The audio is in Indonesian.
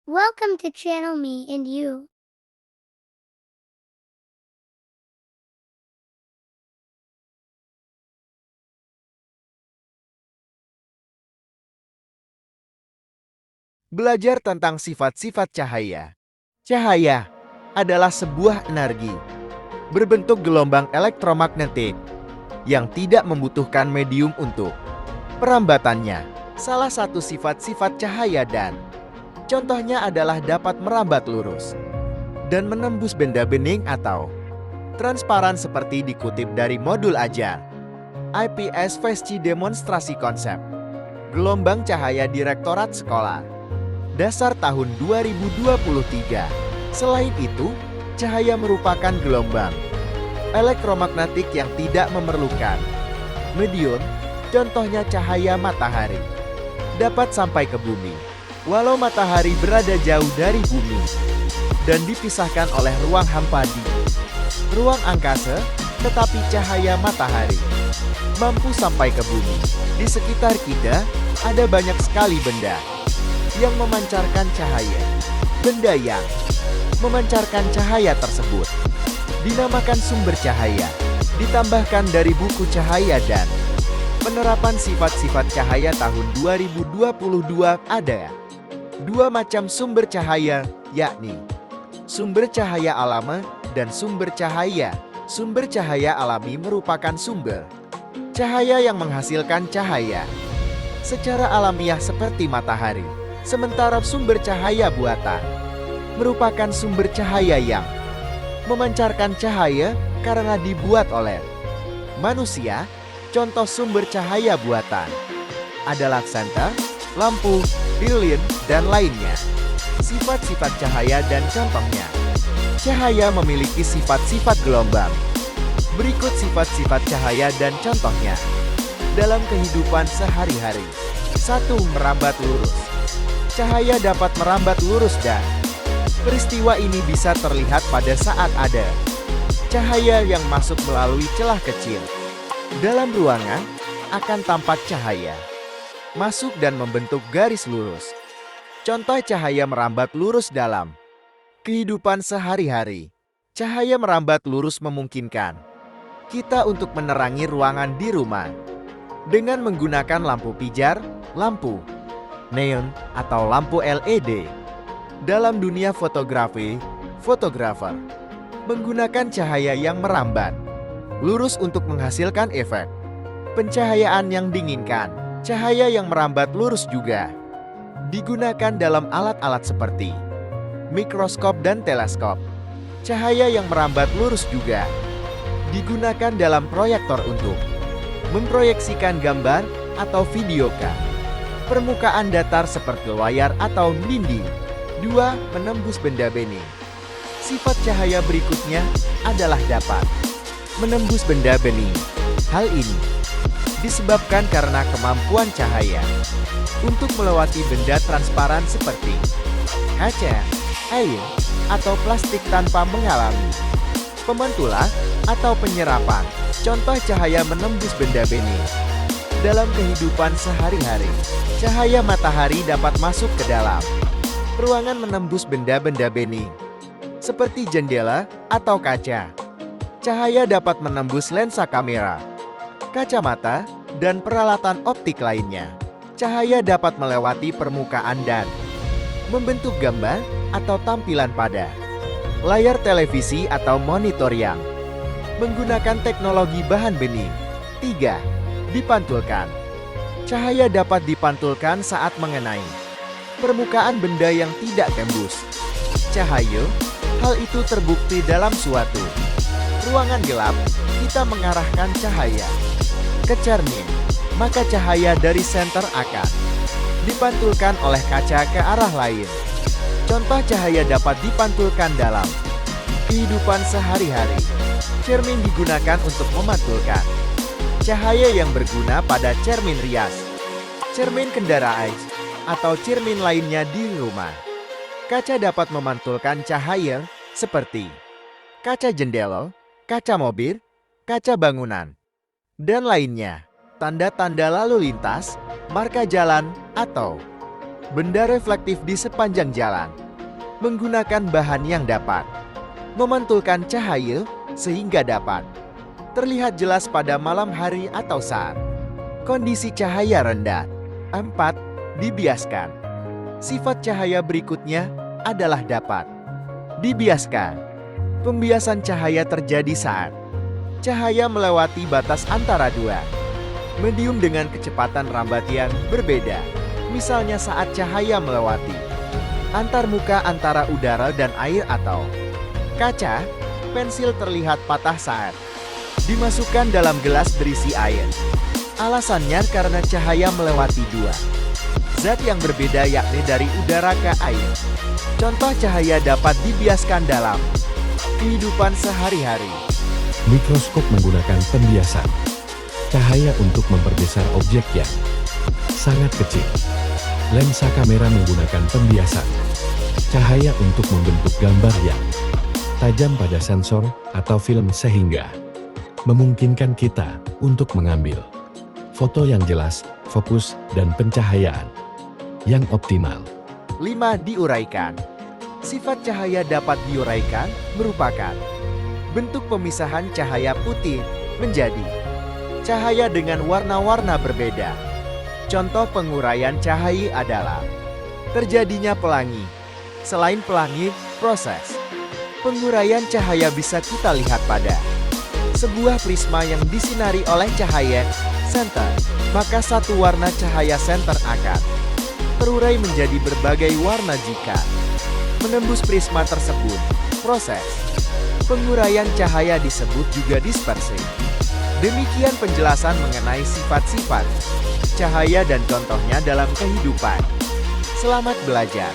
Welcome to channel me and you. Belajar tentang sifat-sifat cahaya. Cahaya adalah sebuah energi berbentuk gelombang elektromagnetik yang tidak membutuhkan medium untuk perambatannya. Salah satu sifat-sifat cahaya dan contohnya adalah dapat merambat lurus dan menembus benda bening atau transparan seperti dikutip dari modul ajar IPS VSC demonstrasi konsep gelombang cahaya Direktorat Sekolah Dasar tahun 2023. Selain itu, cahaya merupakan gelombang elektromagnetik yang tidak memerlukan medium, contohnya cahaya matahari, dapat sampai ke bumi. Walau matahari berada jauh dari bumi dan dipisahkan oleh ruang hampa di ruang angkasa, tetapi cahaya matahari mampu sampai ke bumi. Di sekitar kita, ada banyak sekali benda yang memancarkan cahaya. Benda yang memancarkan cahaya tersebut dinamakan sumber cahaya. Ditambahkan dari buku cahaya dan penerapan sifat-sifat cahaya tahun 2022 ada dua macam sumber cahaya, yakni sumber cahaya alami dan sumber cahaya. Sumber cahaya alami merupakan sumber cahaya yang menghasilkan cahaya secara alamiah seperti matahari. Sementara sumber cahaya buatan merupakan sumber cahaya yang memancarkan cahaya karena dibuat oleh manusia. Contoh sumber cahaya buatan adalah senter, lampu, lilin, dan lainnya. Sifat-sifat cahaya dan contohnya. Cahaya memiliki sifat-sifat gelombang. Berikut sifat-sifat cahaya dan contohnya dalam kehidupan sehari-hari. 1. Merambat lurus. Cahaya dapat merambat lurus dan peristiwa ini bisa terlihat pada saat ada cahaya yang masuk melalui celah kecil. Dalam ruangan akan tampak cahaya masuk dan membentuk garis lurus. Contoh cahaya merambat lurus dalam kehidupan sehari-hari. Cahaya merambat lurus memungkinkan kita untuk menerangi ruangan di rumah dengan menggunakan lampu pijar, lampu neon, atau lampu LED. Dalam dunia fotografi, fotografer menggunakan cahaya yang merambat lurus untuk menghasilkan efek pencahayaan yang diinginkan. Cahaya yang merambat lurus juga digunakan dalam alat-alat seperti mikroskop dan teleskop. Cahaya yang merambat lurus juga digunakan dalam proyektor untuk memproyeksikan gambar atau video ke permukaan datar seperti layar atau dinding. 2. Menembus benda bening. Sifat cahaya berikutnya adalah dapat menembus benda bening. Hal ini disebabkan karena kemampuan cahaya untuk melewati benda transparan seperti kaca, air, atau plastik tanpa mengalami pemantulan atau penyerapan. Contoh cahaya menembus benda bening dalam kehidupan sehari-hari. Cahaya matahari dapat masuk ke dalam ruangan menembus benda-benda bening seperti jendela atau kaca. Cahaya dapat menembus lensa kamera, kacamata, dan peralatan optik lainnya. Cahaya dapat melewati permukaan dan membentuk gambar atau tampilan pada layar televisi atau monitor yang menggunakan teknologi bahan bening. 3. Dipantulkan. Cahaya dapat dipantulkan saat mengenai permukaan benda yang tidak tembus cahaya. Hal itu terbukti dalam suatu ruangan gelap. Kita mengarahkan cahaya ke cermin, maka cahaya dari senter akan dipantulkan oleh kaca ke arah lain. Contoh cahaya dapat dipantulkan dalam kehidupan sehari-hari. Cermin digunakan untuk memantulkan cahaya yang berguna pada cermin rias, cermin kendaraan, atau cermin lainnya di rumah. Kaca dapat memantulkan cahaya seperti kaca jendela, kaca mobil, kaca bangunan, dan lainnya. Tanda-tanda lalu lintas, marka jalan, atau benda reflektif di sepanjang jalan, menggunakan bahan yang dapat memantulkan cahaya sehingga dapat terlihat jelas pada malam hari atau saat kondisi cahaya rendah. 4. Dibiaskan. Sifat cahaya berikutnya adalah dapat dibiaskan. Pembiasan cahaya terjadi saat cahaya melewati batas antara dua medium dengan kecepatan rambat yang berbeda. Misalnya saat cahaya melewati antarmuka antara udara dan air atau kaca, pensil terlihat patah saat dimasukkan dalam gelas berisi air. Alasannya karena cahaya melewati dua zat yang berbeda, yakni dari udara ke air. Contoh cahaya dapat dibiaskan dalam kehidupan sehari-hari. Mikroskop menggunakan pembiasan cahaya untuk memperbesar objek yang sangat kecil. Lensa kamera menggunakan pembiasan cahaya untuk membentuk gambar yang tajam pada sensor atau film sehingga memungkinkan kita untuk mengambil foto yang jelas, fokus, dan pencahayaan yang optimal. 5. Diuraikan. Sifat cahaya dapat diuraikan merupakan bentuk pemisahan cahaya putih menjadi cahaya dengan warna-warna berbeda. Contoh penguraian cahaya adalah terjadinya pelangi. Selain pelangi, proses penguraian cahaya bisa kita lihat pada sebuah prisma yang disinari oleh cahaya senter. Maka satu warna cahaya senter akan terurai menjadi berbagai warna jika menembus prisma tersebut. Proses penguraian cahaya disebut juga dispersi. Demikian penjelasan mengenai sifat-sifat cahaya dan contohnya dalam kehidupan. Selamat belajar.